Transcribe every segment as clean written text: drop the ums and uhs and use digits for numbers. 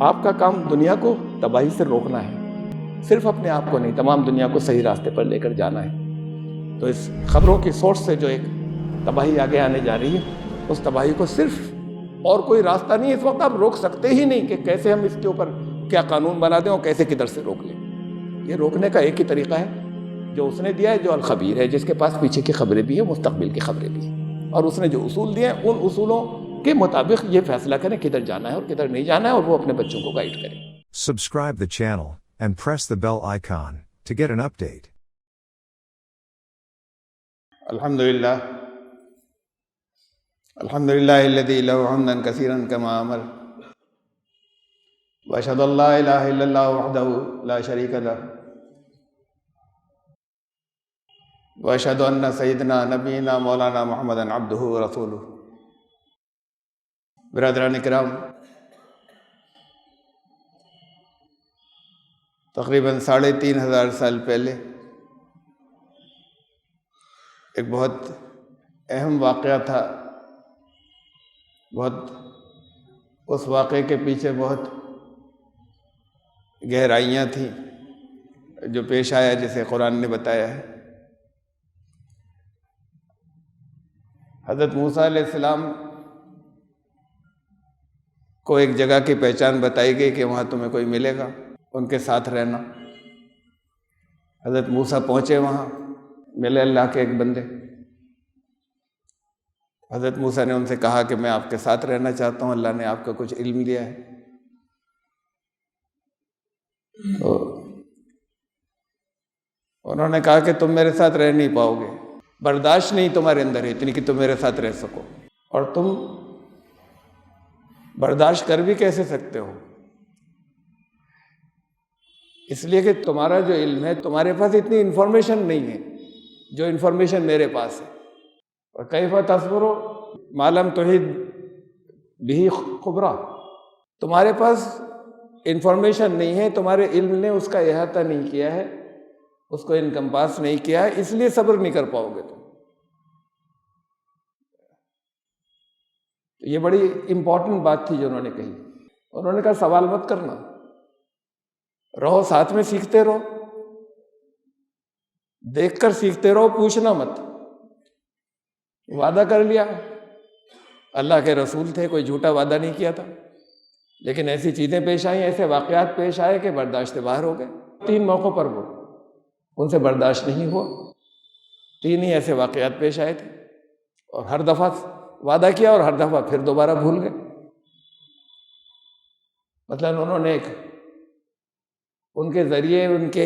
آپ کا کام دنیا کو تباہی سے روکنا ہے، صرف اپنے آپ کو نہیں، تمام دنیا کو صحیح راستے پر لے کر جانا ہے۔ تو اس خبروں کی سورس سے جو ایک تباہی آگے آنے جا رہی ہے، اس تباہی کو صرف اور کوئی راستہ نہیں، اس وقت آپ روک سکتے ہی نہیں کہ کیسے ہم اس کے اوپر کیا قانون بنا دیں اور کیسے کدھر سے روک لیں۔ یہ روکنے کا ایک ہی طریقہ ہے جو اس نے دیا ہے، جو الخبیر ہے، جس کے پاس پیچھے کی خبریں بھی ہیں، مستقبل کی خبریں بھی ہیں، اور اس نے جو اصول دیے ہیں ان اصولوں کے مطابق یہ فیصلہ کریں کدھر جانا ہے اور کدھر نہیں جانا ہے، اور وہ اپنے بچوں کو گائیڈ کریں۔ Subscribe the channel and press the bell icon to get an update. الحمدللہ الحمدللہ الذی له حمدا کثیرا کما امر واشهد ان لا الہ الا اللہ وحدہ لا شریک لہ واشهد ان سیدنا نبینا مولانا محمدا عبدہ ورسولہ۔ برادران کرام، تقریباً 3500 سال پہلے ایک بہت اہم واقعہ تھا، اس واقعے کے پیچھے بہت گہرائیاں تھیں جو پیش آیا، جسے قرآن نے بتایا ہے۔ حضرت موسیٰ علیہ السلام کو ایک جگہ کی پہچان بتائی گئی کہ وہاں تمہیں کوئی ملے گا، ان کے ساتھ رہنا۔ حضرت موسیٰ پہنچے، وہاں ملے اللہ کے ایک بندے۔ حضرت موسیٰ نے ان سے کہا کہ میں آپ کے ساتھ رہنا چاہتا ہوں، اللہ نے آپ کو کچھ علم دیا ہے۔ تو انہوں نے کہا کہ تم میرے ساتھ رہ نہیں پاؤ گے، برداشت نہیں تمہارے اندر ہے اتنی کہ تم میرے ساتھ رہ سکو، اور تم برداشت کر بھی کیسے سکتے ہو؟ اس لیے کہ تمہارا جو علم ہے، تمہارے پاس اتنی انفارمیشن نہیں ہے جو انفارمیشن میرے پاس ہے۔ اور کیف تصبر ما لم تحط بہ خبرا، تمہارے پاس انفارمیشن نہیں ہے، تمہارے علم نے اس کا احاطہ نہیں کیا ہے، اس کو انکمپاس نہیں کیا ہے، اس لیے صبر نہیں کر پاؤ گے تم۔ یہ بڑی امپورٹنٹ بات تھی جو انہوں نے کہی۔ انہوں نے کہا سوال مت کرنا، رہو ساتھ میں، سیکھتے رہو، دیکھ کر سیکھتے رہو، پوچھنا مت۔ وعدہ کر لیا، اللہ کے رسول تھے، کوئی جھوٹا وعدہ نہیں کیا تھا، لیکن ایسی چیزیں پیش آئیں، ایسے واقعات پیش آئے کہ برداشت سے باہر ہو گئے۔ 3 موقعوں پر وہ ان سے برداشت نہیں ہوا، 3 ہی ایسے واقعات پیش آئے تھے، اور ہر دفعہ وعدہ کیا اور ہر دفعہ پھر دوبارہ بھول گئے۔ مثلاً انہوں نے ان کے ذریعے، ان کے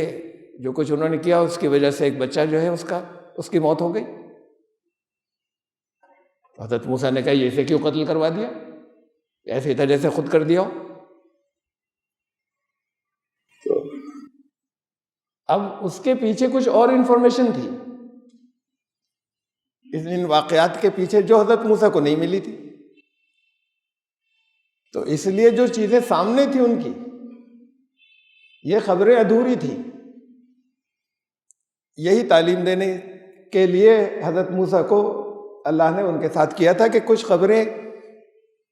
جو کچھ انہوں نے کیا، اس کی وجہ سے ایک بچہ جو ہے اس کی موت ہو گئی۔ حضرت موسیٰ نے کہا یہ اسے کیوں قتل کروا دیا، ایسے تھا جیسے خود کر دیا ہو۔ تو اب اس کے پیچھے کچھ اور انفارمیشن تھی، ان واقعات کے پیچھے، جو حضرت موسیٰ کو نہیں ملی تھی۔ تو اس لیے جو چیزیں سامنے تھیں ان کی، یہ خبریں ادھوری تھیں۔ یہی تعلیم دینے کے لیے حضرت موسیٰ کو اللہ نے ان کے ساتھ کیا تھا کہ کچھ خبریں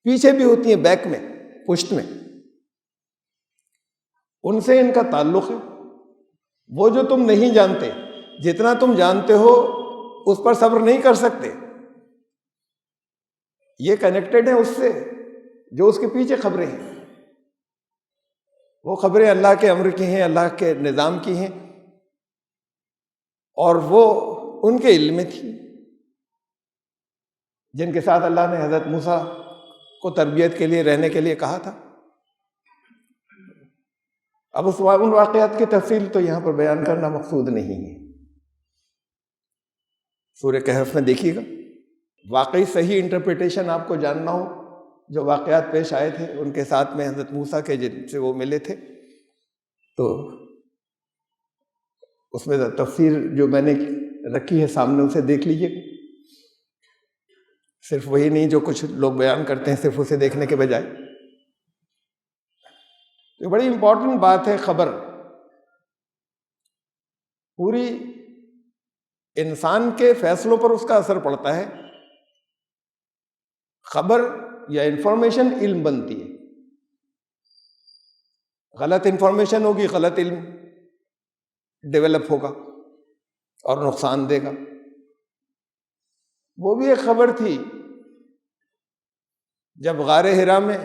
پیچھے بھی ہوتی ہیں، بیک میں، پشت میں، ان سے ان کا تعلق ہے۔ وہ جو تم نہیں جانتے، جتنا تم جانتے ہو اس پر صبر نہیں کر سکتے، یہ کنیکٹڈ ہے اس سے جو اس کے پیچھے خبریں ہیں۔ وہ خبریں اللہ کے امر کی ہیں، اللہ کے نظام کی ہیں، اور وہ ان کے علم میں تھی، جن کے ساتھ اللہ نے حضرت موسیٰ کو تربیت کے لیے، رہنے کے لیے کہا تھا۔ اب ان واقعات کی تفصیل تو یہاں پر بیان کرنا مقصود نہیں ہے۔ سورہ کہف میں دیکھیے گا، واقعی صحیح انٹرپریٹیشن آپ کو جاننا ہو، جو واقعات پیش آئے تھے ان کے ساتھ میں حضرت موسیٰ کے، جن سے وہ ملے تھے، تو اس میں تفسیر جو میں نے رکھی ہے سامنے، اسے دیکھ لیجیے۔ صرف وہی نہیں جو کچھ لوگ بیان کرتے ہیں، صرف اسے دیکھنے کے بجائے۔ یہ بڑی امپورٹنٹ بات ہے۔ خبر پوری انسان کے فیصلوں پر اس کا اثر پڑتا ہے۔ خبر یا انفارمیشن علم بنتی ہے۔ غلط انفارمیشن ہوگی، غلط علم ڈیولپ ہوگا اور نقصان دے گا۔ وہ بھی ایک خبر تھی جب غار حرا میں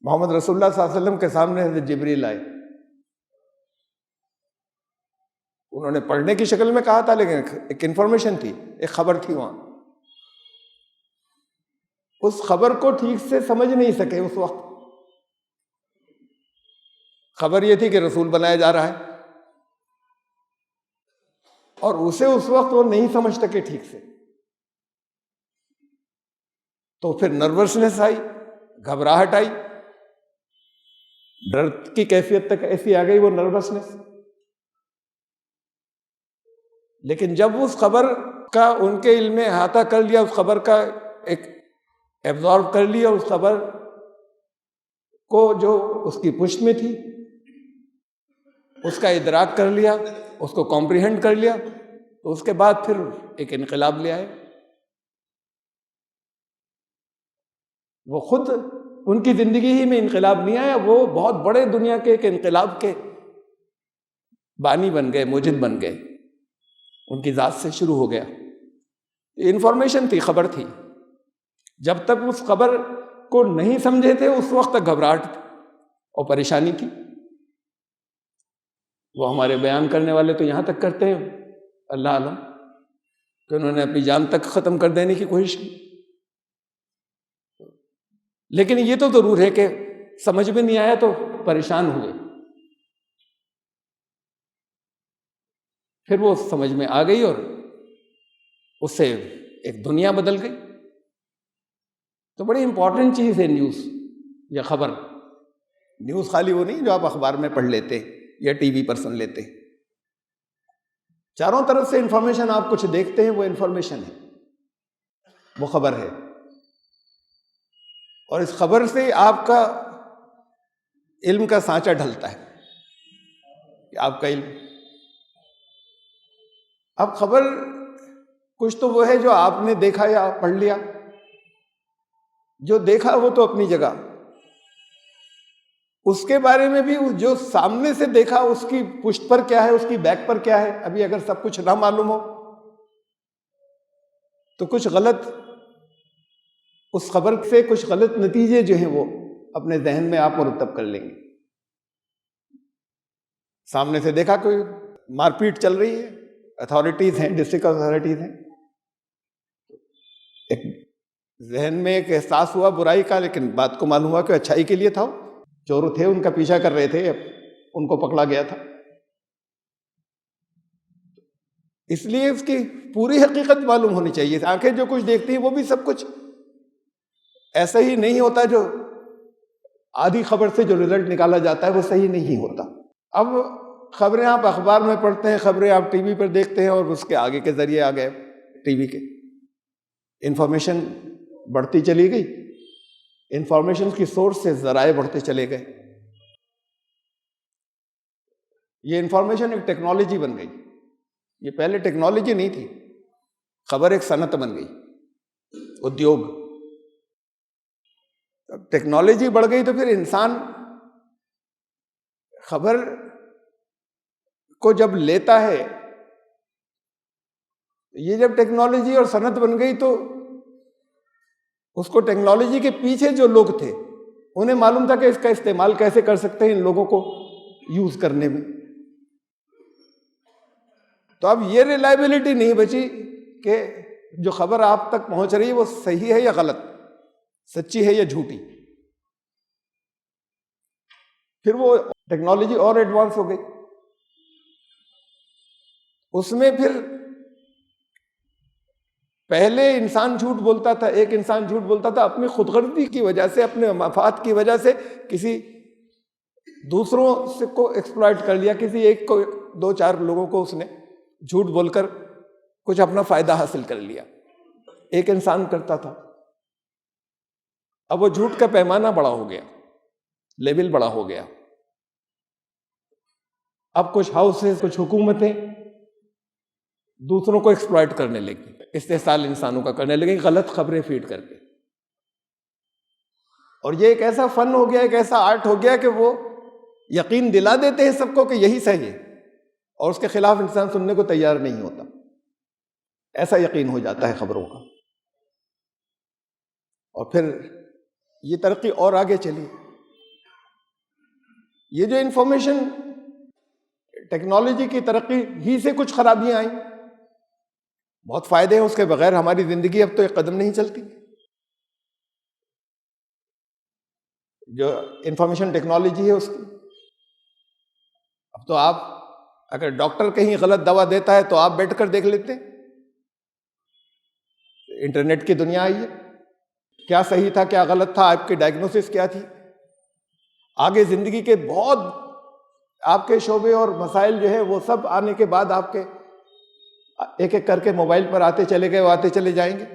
محمد رسول اللہ صلی اللہ علیہ وسلم کے سامنے حضرت جبریل آئے، انہوں نے پڑھنے کی شکل میں کہا تھا لیکن ایک انفارمیشن تھی، ایک خبر تھی وہاں۔ اس خبر کو ٹھیک سے سمجھ نہیں سکے اس وقت۔ خبر یہ تھی کہ رسول بنایا جا رہا ہے، اور اسے اس وقت وہ نہیں سمجھ سکے ٹھیک سے، تو پھر نروسنس آئی، گھبراہٹ آئی، ڈر کی کیفیت تک ایسی آ گئی وہ نروسنس۔ لیکن جب اس خبر کا ان کے علم میں احاطہ کر لیا، اس خبر کا ایک ایبزارب کر لیا، اس خبر کو جو اس کی پشت میں تھی اس کا ادراک کر لیا، اس کو کمپریہنڈ کر لیا، تو اس کے بعد پھر ایک انقلاب لے آئے۔ وہ خود ان کی زندگی ہی میں انقلاب نہیں آیا، وہ بہت بڑے دنیا کے ایک انقلاب کے بانی بن گئے، موجد بن گئے، ان کی ذات سے شروع ہو گیا۔ انفارمیشن تھی، خبر تھی، جب تک اس خبر کو نہیں سمجھے تھے اس وقت تک گھبراہٹ اور پریشانی تھی۔ وہ ہمارے بیان کرنے والے تو یہاں تک کرتے ہیں، اللہ علم، کہ انہوں نے اپنی جان تک ختم کر دینے کی کوشش کی، لیکن یہ تو ضرور ہے کہ سمجھ میں نہیں آیا تو پریشان ہوئے، پھر وہ سمجھ میں آ گئی اور اس سے ایک دنیا بدل گئی۔ تو بڑی امپورٹنٹ چیز ہے نیوز یا خبر۔ نیوز خالی وہ نہیں جو آپ اخبار میں پڑھ لیتے یا ٹی وی پر سن لیتے، چاروں طرف سے انفارمیشن آپ کچھ دیکھتے ہیں، وہ انفارمیشن ہے، وہ خبر ہے، اور اس خبر سے آپ کا علم کا سانچہ ڈھلتا ہے کہ آپ کا علم۔ اب خبر کچھ تو وہ ہے جو آپ نے دیکھا یا پڑھ لیا، جو دیکھا وہ تو اپنی جگہ، اس کے بارے میں بھی جو سامنے سے دیکھا اس کی پشت پر کیا ہے، اس کی بیک پر کیا ہے، ابھی اگر سب کچھ نہ معلوم ہو تو کچھ غلط، اس خبر سے کچھ غلط نتیجے جو ہیں وہ اپنے ذہن میں آپ مرتب کر لیں گے۔ سامنے سے دیکھا کوئی مار پیٹ چل رہی ہے، اتھارٹیز ہیں، ڈسٹرکٹ اتھارٹیز ہیں، ایک ذہن میں ایک احساس ہوا برائی کا، لیکن بات کو معلوم ہوا کہ اچھائی کے لیے تھا، چور تھے ان کا پیچھا کر رہے تھے، ان کو پکڑا گیا تھا۔ اس لیے اس کی پوری حقیقت معلوم ہونی چاہیے۔ آنکھیں جو کچھ دیکھتی ہیں وہ بھی سب کچھ ایسا ہی نہیں ہوتا، جو آدھی خبر سے جو رزلٹ نکالا جاتا ہے وہ صحیح نہیں ہوتا۔ اب خبریں آپ اخبار میں پڑھتے ہیں، خبریں آپ ٹی وی پر دیکھتے ہیں، اور اس کے آگے کے ذریعے آ گئے، ٹی وی کے انفارمیشن بڑھتی چلی گئی، انفارمیشن کی سورس سے ذرائع بڑھتے چلے گئے۔ یہ انفارمیشن ایک ٹیکنالوجی بن گئی، یہ پہلے ٹیکنالوجی نہیں تھی، خبر ایک صنعت بن گئی، ادیوگ۔ اب ٹیکنالوجی بڑھ گئی تو پھر انسان خبر کو جب لیتا ہے، یہ جب ٹیکنالوجی اور صنعت بن گئی تو اس کو ٹیکنالوجی کے پیچھے جو لوگ تھے انہیں معلوم تھا کہ اس کا استعمال کیسے کر سکتے ہیں ان لوگوں کو یوز کرنے میں۔ تو اب یہ ریلائبلٹی نہیں بچی کہ جو خبر آپ تک پہنچ رہی ہے وہ صحیح ہے یا غلط، سچی ہے یا جھوٹی۔ پھر وہ ٹیکنالوجی اور ایڈوانس ہو گئی، اس میں پھر پہلے انسان جھوٹ بولتا تھا، ایک انسان جھوٹ بولتا تھا اپنی خود غرضی کی وجہ سے، اپنے مفاد کی وجہ سے، کسی دوسروں سے کو ایکسپلائٹ کر لیا، کسی ایک کو، دو چار لوگوں کو اس نے جھوٹ بول کر کچھ اپنا فائدہ حاصل کر لیا، ایک انسان کرتا تھا۔ اب وہ جھوٹ کا پیمانہ بڑا ہو گیا، لیول بڑا ہو گیا۔ اب کچھ ہاؤسز، کچھ حکومتیں دوسروں کو ایکسپلائٹ کرنے لگی، استحصال انسانوں کا کرنے لگی، غلط خبریں فیڈ کر کے۔ اور یہ ایک ایسا فن ہو گیا، ایک ایسا آرٹ ہو گیا کہ وہ یقین دلا دیتے ہیں سب کو کہ یہی صحیح ہے، اور اس کے خلاف انسان سننے کو تیار نہیں ہوتا. ایسا یقین ہو جاتا ہے خبروں کا. اور پھر یہ ترقی اور آگے چلی. یہ جو انفارمیشن ٹیکنالوجی کی ترقی ہی سے کچھ خرابیاں آئیں. بہت فائدے ہیں اس کے بغیر ہماری زندگی اب تو ایک قدم نہیں چلتی. جو انفارمیشن ٹیکنالوجی ہے اس کی، اب تو آپ اگر ڈاکٹر کہیں غلط دوا دیتا ہے تو آپ بیٹھ کر دیکھ لیتے ہیں. انٹرنیٹ کی دنیا آئی ہے، کیا صحیح تھا کیا غلط تھا، آپ کی ڈائگنوسس کیا تھی. آگے زندگی کے بہت آپ کے شعبے اور مسائل جو ہے وہ سب آنے کے بعد آپ کے ایک ایک کر کے موبائل پر آتے چلے گئے، آتے چلے جائیں گے.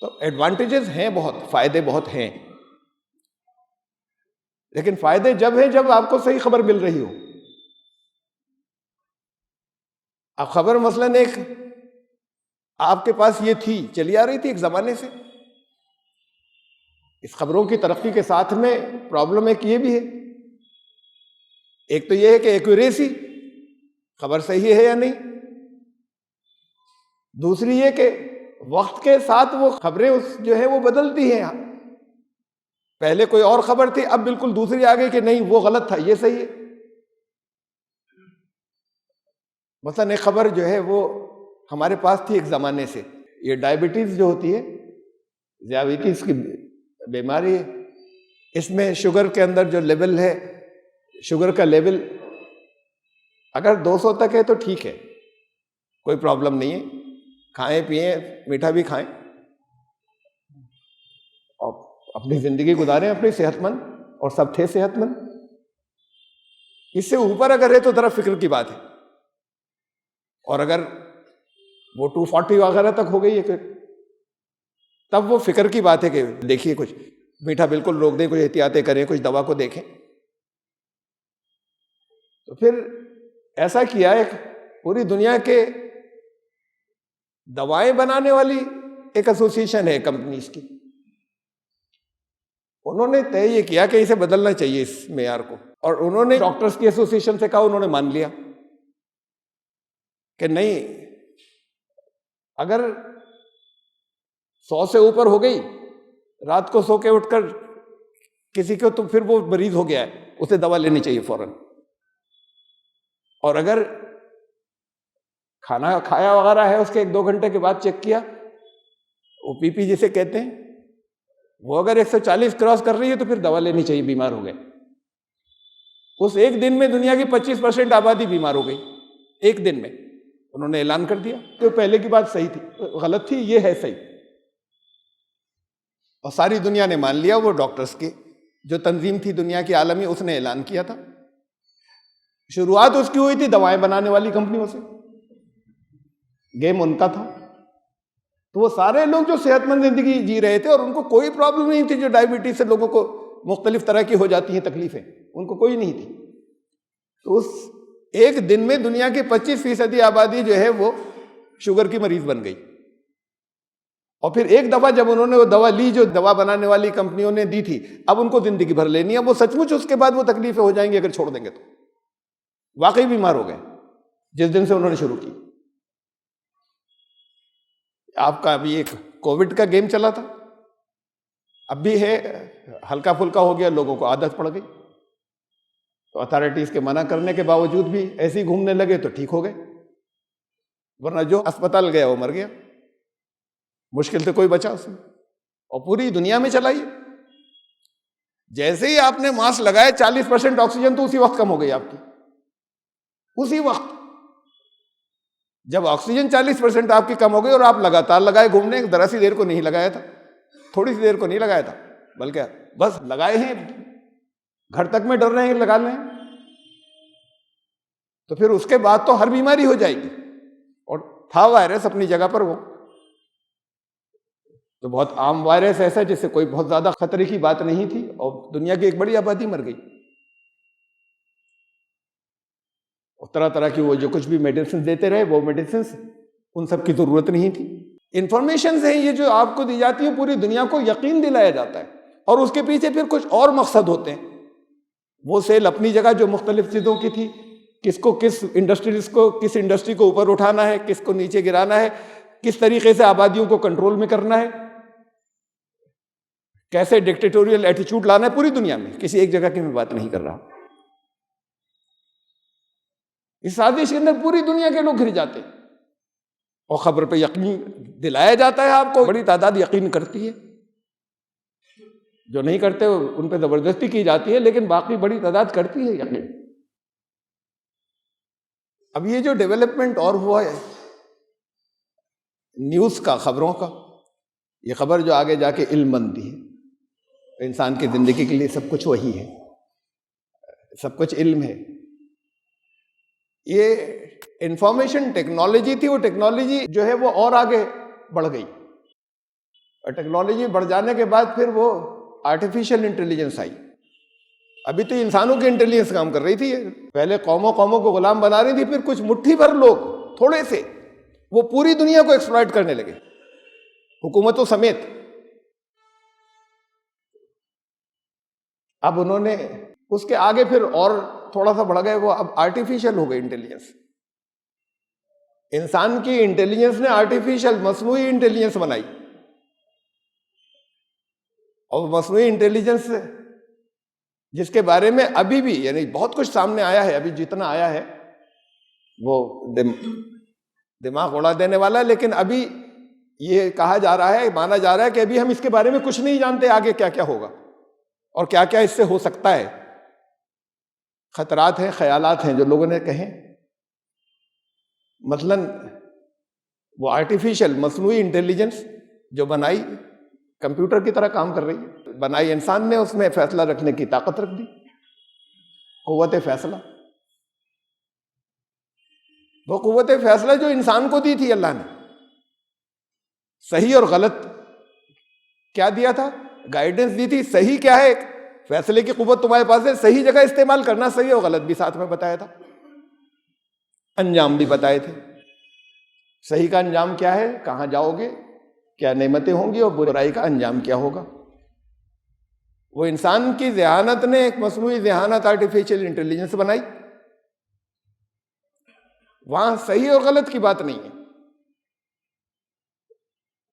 تو ایڈوانٹیجز ہیں بہت، فائدے بہت ہیں، لیکن فائدے جب ہیں جب آپ کو صحیح خبر مل رہی ہو. اب خبر مثلاً ایک آپ کے پاس یہ تھی، چلی آ رہی تھی ایک زمانے سے. اس خبروں کی ترقی کے ساتھ میں پرابلم ایک یہ بھی ہے. ایک تو یہ ہے کہ ایکوریسی، خبر صحیح ہے یا نہیں. دوسری یہ کہ وقت کے ساتھ وہ خبریں جو ہے وہ بدلتی ہیں. پہلے کوئی اور خبر تھی، اب بالکل دوسری آ گئی کہ نہیں وہ غلط تھا یہ صحیح ہے. مثلا ایک خبر جو ہے وہ ہمارے پاس تھی ایک زمانے سے، یہ ڈائبٹیز جو ہوتی ہے، ذیابیطس کی بیماری ہے. اس میں شوگر کے اندر جو لیول ہے، شوگر کا لیول اگر 200 تک ہے تو ٹھیک ہے، کوئی پرابلم نہیں ہے، کھائیں پیئیں، میٹھا بھی کھائیں اور اپنی زندگی گزاریں اپنی صحت مند، اور سب تھے صحت مند. اس سے اوپر اگر ہے تو ذرا فکر کی بات ہے. اور اگر وہ 240 وغیرہ تک ہو گئی ہے تب وہ فکر کی بات ہے کہ دیکھیے کچھ میٹھا بالکل روک دیں، کچھ احتیاطیں کریں، کچھ دوا کو دیکھیں. تو پھر ایسا کیا ہے، پوری دنیا کے دوائیں بنانے والی ایک ایسوسیشن ہے کمپنیز کی، انہوں نے طے یہ کیا کہ اسے بدلنا چاہیے اس معیار کو. اور انہوں نے ڈاکٹرز کی ایسوسیشن سے کہا، انہوں نے مان لیا کہ نہیں، اگر 100 سے اوپر ہو گئی، رات کو سو کے اٹھ کر کسی کو، تو پھر وہ مریض ہو گیا ہے، اسے دوا لینی چاہیے فوراً. اور اگر کھانا کھایا وغیرہ ہے، اس کے 1-2 گھنٹے کے بعد چیک کیا، وہ پی پی جسے کہتے ہیں، وہ اگر 140 کراس کر رہی ہے تو پھر دوا لینی چاہیے، بیمار ہو گئے. اس ایک دن میں دنیا کی 25% آبادی بیمار ہو گئی، ایک دن میں. انہوں نے اعلان کر دیا کہ پہلے کی بات صحیح تھی، غلط تھی، یہ ہے صحیح. اور ساری دنیا نے مان لیا. وہ ڈاکٹرز کی جو تنظیم تھی دنیا کی عالمی، اس نے اعلان کیا تھا. شروعات اس کی ہوئی تھی دوائیں بنانے والی کمپنیوں سے، گیم ان کا تھا. تو وہ سارے لوگ جو صحت مند زندگی جی رہے تھے اور ان کو کوئی پرابلم نہیں تھی، جو ڈائبٹیز سے لوگوں کو مختلف طرح کی ہو جاتی ہیں تکلیفیں، ان کو کوئی نہیں تھی. تو اس ایک دن میں دنیا کی 25% آبادی جو ہے وہ شوگر کی مریض بن گئی. اور پھر ایک دفعہ جب انہوں نے وہ دوا لی جو دوا بنانے والی کمپنیوں نے دی تھی، اب ان کو زندگی بھر لینی ہے. وہ سچ مچ اس کے بعد وہ تکلیفیں ہو جائیں گی اگر چھوڑ دیں گے تو. واقعی بیمار ہو گئے جس دن سے انہوں نے شروع کی. آپ کا ابھی ایک کووڈ کا گیم چلا تھا، اب بھی ہے، ہلکا پھلکا ہو گیا، لوگوں کو عادت پڑ گئی. تو اتھارٹیز کے منع کرنے کے باوجود بھی ایسے ہی گھومنے لگے تو ٹھیک ہو گئے، ورنہ جو اسپتال گیا وہ مر گیا. مشکل سے کوئی بچا اس میں. اور پوری دنیا میں چلائی. جیسے ہی آپ نے ماسک لگائے 40% آکسیجن تو اسی وقت کم ہو گئی آپ کی. اسی وقت جب آکسیجن 40% آپ کی کم ہو گئی اور آپ لگاتار لگائے گھومنے، ذرا سی دیر کو نہیں لگایا تھا، تھوڑی سی دیر کو نہیں لگایا تھا، بلکہ بس لگائے ہیں، گھر تک میں ڈر رہے ہیں لگا لیں، تو پھر اس کے بعد تو ہر بیماری ہو جائے گی. اور تھا وائرس اپنی جگہ پر، وہ تو بہت عام وائرس ایسا جس سے کوئی بہت زیادہ خطرے کی بات نہیں تھی، اور دنیا کی ایک بڑی آبادی مر گئی. اور طرح طرح کی وہ جو کچھ بھی میڈیسن دیتے رہے، وہ میڈیسنس ان سب کی ضرورت نہیں تھی. انفارمیشنز ہیں یہ جو آپ کو دی جاتی ہیں، پوری دنیا کو یقین دلایا جاتا ہے، اور اس کے پیچھے پھر کچھ اور مقصد ہوتے ہیں. وہ سیل اپنی جگہ جو مختلف چیزوں کی تھی، کس کو کس انڈسٹری کو اوپر اٹھانا ہے، کس کو نیچے گرانا ہے، کس طریقے سے آبادیوں کو کنٹرول میں کرنا ہے، کیسے ڈکٹیٹوریل ایٹیچیوڈ لانا ہے پوری دنیا میں، کسی ایک جگہ کی میں بات نہیں کر رہا. اس سازش کے اندر پوری دنیا کے لوگ گھر جاتے ہیں اور خبر پہ یقین دلایا جاتا ہے. آپ کو بڑی تعداد یقین کرتی ہے، جو نہیں کرتے ان پہ زبردستی کی جاتی ہے، لیکن باقی بڑی تعداد کرتی ہے یقین. اب یہ جو ڈیولپمنٹ اور ہوا ہے نیوز کا، خبروں کا، یہ خبر جو آگے جا کے علم بنتی ہے، انسان کی زندگی کے لیے سب کچھ وہی ہے، سب کچھ علم ہے. یہ انفارمیشن ٹیکنالوجی تھی، وہ ٹیکنالوجی جو ہے وہ اور آگے بڑھ گئی، اور ٹیکنالوجی بڑھ جانے کے بعد پھر وہ آرٹیفیشل انٹیلیجنس آئی. ابھی تو انسانوں کی انٹیلیجنس کام کر رہی تھی، پہلے قوموں کو غلام بنا رہی تھی، پھر کچھ مٹھی بھر لوگ تھوڑے سے وہ پوری دنیا کو ایکسپلائٹ کرنے لگے، حکومتوں سمیت. اب انہوں نے اس کے آگے پھر اور تھوڑا سا بڑھ گئے، وہ اب آرٹیفیشل ہو گئی انٹیلیجنس. انسان کی انٹیلیجنس نے آرٹیفیشل مصنوعی انٹیلیجنس بنائی، اور مصنوعی انٹیلیجنس جس کے بارے میں ابھی بھی یعنی بہت کچھ سامنے آیا ہے، ابھی جتنا آیا ہے وہ دماغ اڑا دینے والا، لیکن ابھی یہ کہا جا رہا ہے، مانا جا رہا ہے کہ ابھی ہم اس کے بارے میں کچھ نہیں جانتے آگے کیا کیا ہوگا اور کیا کیا اس سے ہو سکتا ہے. خطرات ہیں، خیالات ہیں جو لوگوں نے کہیں. مثلاً وہ آرٹیفیشل مصنوعی انٹیلیجنس جو بنائی، کمپیوٹر کی طرح کام کر رہی ہے، بنائی انسان نے، اس میں فیصلہ رکھنے کی طاقت رکھ دی، قوت فیصلہ. وہ قوت فیصلہ جو انسان کو دی تھی اللہ نے، صحیح اور غلط کیا دیا تھا، گائیڈنس دی تھی. صحیح کیا ہے، فیصلے کی قوت تمہارے پاس ہے، صحیح جگہ استعمال کرنا، صحیح اور غلط بھی ساتھ میں بتایا تھا، انجام بھی بتائے تھے. صحیح کا انجام کیا ہے، کہاں جاؤ گے، کیا نعمتیں ہوں گی، اور برائی کا انجام کیا ہوگا. وہ انسان کی ذہانت نے ایک مصنوعی ذہانت آرٹیفیشل انٹیلیجنس بنائی، وہاں صحیح اور غلط کی بات نہیں ہے.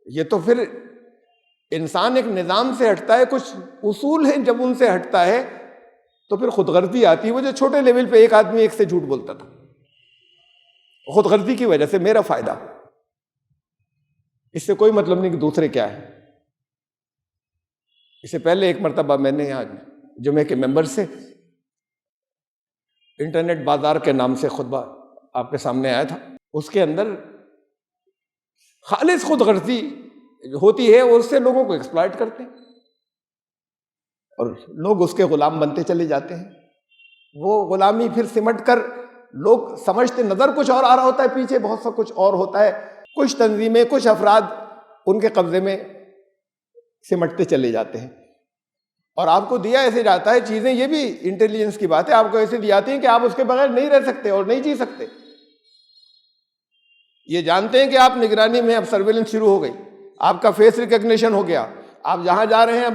یہ تو پھر انسان ایک نظام سے ہٹتا ہے، کچھ اصول ہیں، جب ان سے ہٹتا ہے تو پھر خود غرضی آتی ہے. وہ جو چھوٹے لیول پہ ایک آدمی ایک سے جھوٹ بولتا تھا، خود غرضی کی وجہ سے میرا فائدہ، اس سے کوئی مطلب نہیں کہ دوسرے کیا ہے. اس سے پہلے ایک مرتبہ میں نے یہاں جمعے کے ممبر سے انٹرنیٹ بازار کے نام سے خطبہ آپ کے سامنے آیا تھا. اس کے اندر خالص خود غرضی ہوتی ہے، اور اس سے لوگوں کو ایکسپلائٹ کرتے ہیں اور لوگ اس کے غلام بنتے چلے جاتے ہیں. وہ غلامی پھر سمٹ کر لوگ سمجھتے، نظر کچھ اور آ رہا ہوتا ہے، پیچھے بہت سا کچھ اور ہوتا ہے. کچھ تنظیمیں، کچھ افراد ان کے قبضے میں سمٹتے چلے جاتے ہیں، اور آپ کو دیا ایسے جاتا ہے چیزیں. یہ بھی انٹیلیجنس کی بات ہے، آپ کو ایسے دی جاتی ہیں کہ آپ اس کے بغیر نہیں رہ سکتے اور نہیں جی سکتے. یہ جانتے ہیں کہ آپ نگرانی میں، اب سرویلنس شروع ہو گئی، آپ کا فیس ریکگنیشن ہو گیا، آپ جہاں جا رہے ہیں اب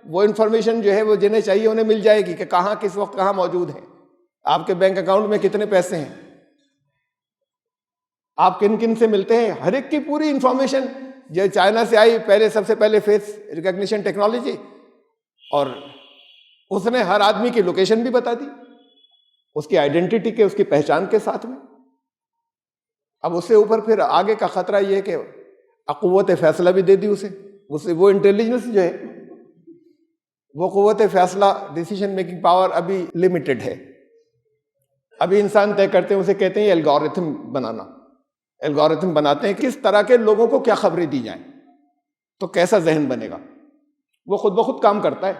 وہ انفارمیشن جو ہے وہ جنہیں چاہیے انہیں مل جائے گی کہ کہاں کس وقت کہاں موجود ہیں، آپ کے بینک اکاؤنٹ میں کتنے پیسے ہیں، آپ کن کن سے ملتے ہیں، ہر ایک کی پوری انفارمیشن. جو چائنا سے آئی پہلے، سب سے پہلے فیس ریکگنیشن ٹیکنالوجی، اور اس نے ہر آدمی کی لوکیشن بھی بتا دی، اس کی آئیڈینٹی کے، اس کی پہچان کے ساتھ میں. اب اس سے اوپر پھر آگے کا خطرہ یہ ہے کہ قوت فیصلہ بھی دے دی اسے. وہ انٹیلیجنس جو ہے، وہ قوت فیصلہ، ڈیسیژن میکنگ پاور ابھی لمیٹڈ ہے. ابھی انسان طے کرتے ہیں، اسے کہتے ہیں الگورتھم بنانا. الگورتھم بناتے ہیں کس طرح کے لوگوں کو کیا خبریں دی جائیں تو کیسا ذہن بنے گا. وہ خود بخود کام کرتا ہے.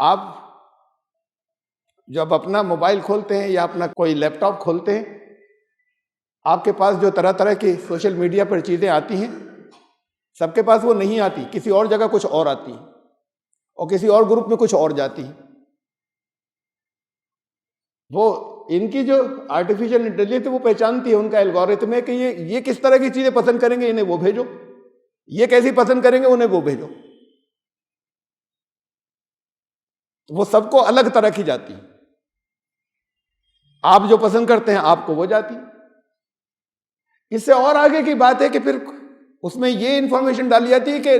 آپ جب اپنا موبائل کھولتے ہیں یا اپنا کوئی لیپ ٹاپ کھولتے ہیں، آپ کے پاس جو طرح طرح کی سوشل میڈیا پر چیزیں آتی ہیں، سب کے پاس وہ نہیں آتی، کسی اور جگہ کچھ اور آتی ہیں اور کسی اور گروپ میں کچھ اور جاتی ہیں. وہ ان کی جو آرٹیفیشل انٹیلیجنس وہ پہچانتی ہے، ان کا الگورتھم ہے کہ یہ کس طرح کی چیزیں پسند کریں گے، انہیں وہ بھیجو، یہ کیسی پسند کریں گے، انہیں وہ بھیجو. وہ سب کو الگ طرح کی جاتی، آپ جو پسند کرتے ہیں آپ کو وہ جاتی۔ اس سے اور آگے کی بات ہے کہ پھر اس میں یہ انفارمیشن ڈالی جاتی ہے کہ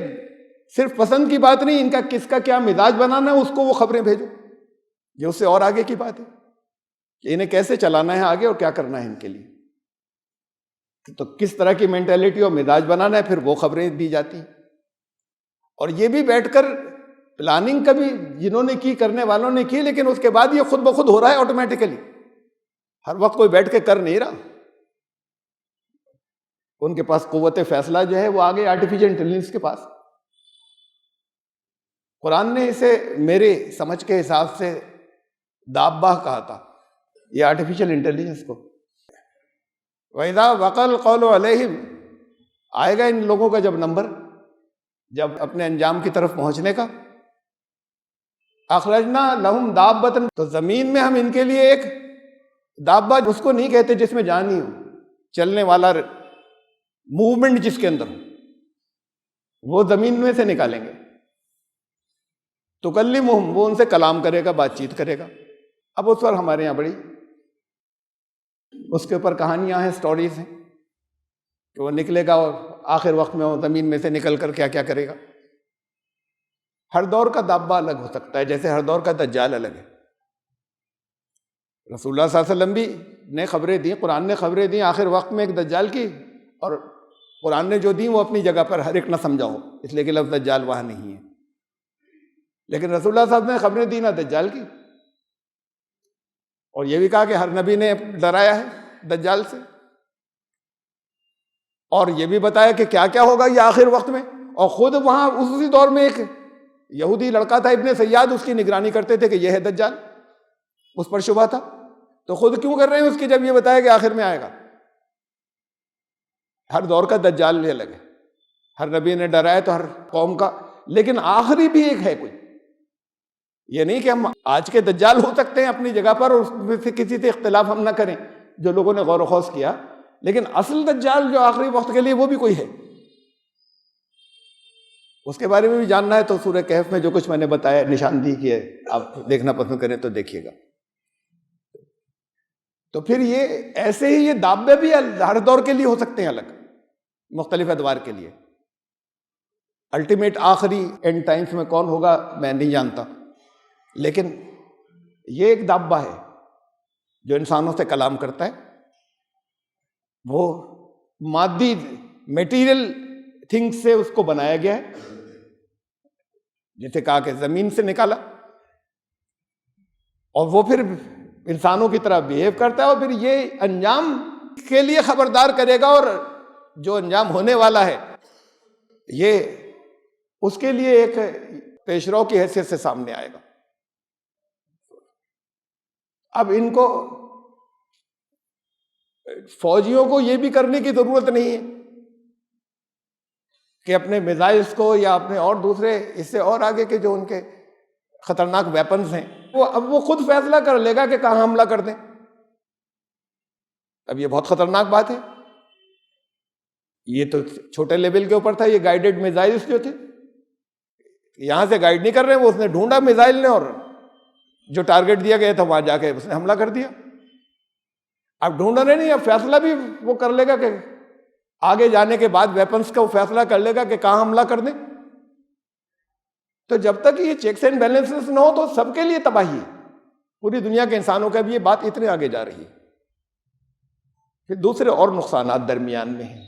صرف پسند کی بات نہیں، ان کا کس کا کیا مزاج بنانا ہے اس کو وہ خبریں بھیجو۔ یہ اس سے اور آگے کی بات ہے کہ انہیں کیسے چلانا ہے آگے اور کیا کرنا ہے ان کے لیے، تو کس طرح کی مینٹیلٹی اور مزاج بنانا ہے، پھر وہ خبریں دی جاتی ہیں۔ اور یہ بھی بیٹھ کر پلاننگ کبھی جنہوں نے کی، کرنے والوں نے کی، لیکن اس کے بعد یہ خود بخود ہو رہا ہے آٹومیٹیکلی، ہر وقت کوئی بیٹھ کے کر نہیں رہا۔ ان کے پاس قوت فیصلہ جو ہے وہ آگے آرٹیفیشل انٹیلیجنس کے پاس۔ قرآن نے اسے میرے سمجھ کے حساب سے دابہ کہا تھا، یہ آرٹیفیشل انٹیلیجنس کو۔ وَإِذَا وَقَعَ الْقَوْلُ عَلَيْهِمْ، آئے گا ان لوگوں کا جب نمبر، جب اپنے انجام کی طرف پہنچنے کا، اخرجنا لہم دابۃ، تو زمین میں ہم ان کے لیے ایک دابہ، اس کو نہیں کہتے جس میں جان ہی ہو، چلنے والا موومنٹ جس کے اندر ہو، وہ زمین میں سے نکالیں گے۔ تکلمہم، وہ ان سے کلام کرے گا، بات چیت کرے گا۔ اب اس پر ہمارے یہاں بڑی اس کے اوپر کہانیاں ہیں، سٹوریز ہیں کہ وہ نکلے گا اور آخر وقت میں وہ زمین میں سے نکل کر کیا کیا کرے گا۔ ہر دور کا دابہ الگ ہو سکتا ہے، جیسے ہر دور کا دجال الگ ہے۔ رسول اللہ صلی اللہ علیہ وسلم بھی نے خبریں دی، قرآن نے خبریں دی آخر وقت میں ایک دجال کی، اور قرآن نے جو دی وہ اپنی جگہ پر ہر ایک نہ سمجھا ہو، اس لیے کہ لفظ دجال وہاں نہیں ہے، لیکن رسول اللہ صلی اللہ علیہ وسلم نے خبریں دی نہ دجال کی، اور یہ بھی کہا کہ ہر نبی نے ڈرایا ہے دجال سے، اور یہ بھی بتایا کہ کیا کیا ہوگا یہ آخر وقت میں۔ اور خود وہاں اسی دور میں ایک یہودی لڑکا تھا ابن سیاد، اس کی نگرانی کرتے تھے کہ یہ ہے دجال، اس پر شبہ تھا، تو خود کیوں کر رہے ہیں اس کی جب یہ بتایا کہ آخر میں آئے گا۔ ہر دور کا دجال یہ الگ ہے، ہر نبی نے ڈرایا تو ہر قوم کا، لیکن آخری بھی ایک ہے کوئی۔ یہ نہیں کہ ہم آج کے دجال ہو سکتے ہیں اپنی جگہ پر اور اس میں سے کسی سے اختلاف ہم نہ کریں جو لوگوں نے غور و خوض کیا، لیکن اصل دجال جو آخری وقت کے لیے وہ بھی کوئی ہے، اس کے بارے میں بھی جاننا ہے تو سورہ کہف میں جو کچھ میں نے بتایا نشاندہی کی ہے، آپ دیکھنا پسند کریں تو دیکھیے گا۔ تو پھر یہ ایسے ہی یہ دابے بھی ہر دور کے لیے ہو سکتے ہیں، الگ مختلف ادوار کے لیے۔ الٹیمیٹ آخری اینڈ ٹائمز میں کون ہوگا میں نہیں جانتا، لیکن یہ ایک دابہ ہے جو انسانوں سے کلام کرتا ہے، وہ مادی میٹیریل تھنگ سے اس کو بنایا گیا ہے، جسے کہا کہ زمین سے نکالا، اور وہ پھر انسانوں کی طرح بیہیو کرتا ہے، اور پھر یہ انجام کے لیے خبردار کرے گا، اور جو انجام ہونے والا ہے یہ اس کے لیے ایک پیشرو کی حیثیت سے سامنے آئے گا۔ اب ان کو فوجیوں کو یہ بھی کرنے کی ضرورت نہیں ہے کہ اپنے میزائلز کو یا اپنے اور دوسرے اس سے اور آگے کے جو ان کے خطرناک ویپنز ہیں اب وہ خود فیصلہ کر لے گا کہ کہاں حملہ کر دیں۔ اب یہ بہت خطرناک بات ہے، یہ تو چھوٹے لیول کے اوپر تھا، یہ گائیڈڈ میزائلز جو تھے یہاں سے گائیڈ نہیں کر رہے، وہ اس نے ڈھونڈا میزائل نے، اور جو ٹارگٹ دیا گیا تھا وہاں جا کے اس نے حملہ کر دیا۔ اب ڈھونڈنے نہیں، اب فیصلہ بھی وہ کر لے گا کہ آگے جانے کے بعد ویپنز کا وہ فیصلہ کر لے گا کہ کہاں حملہ کر دیں۔ تو جب تک یہ چیکس اینڈ بیلنسز نہ ہو تو سب کے لیے تباہی ہے، پوری دنیا کے انسانوں کا بھی یہ بات اتنے آگے جا رہی ہے۔ پھر دوسرے اور نقصانات درمیان میں ہیں،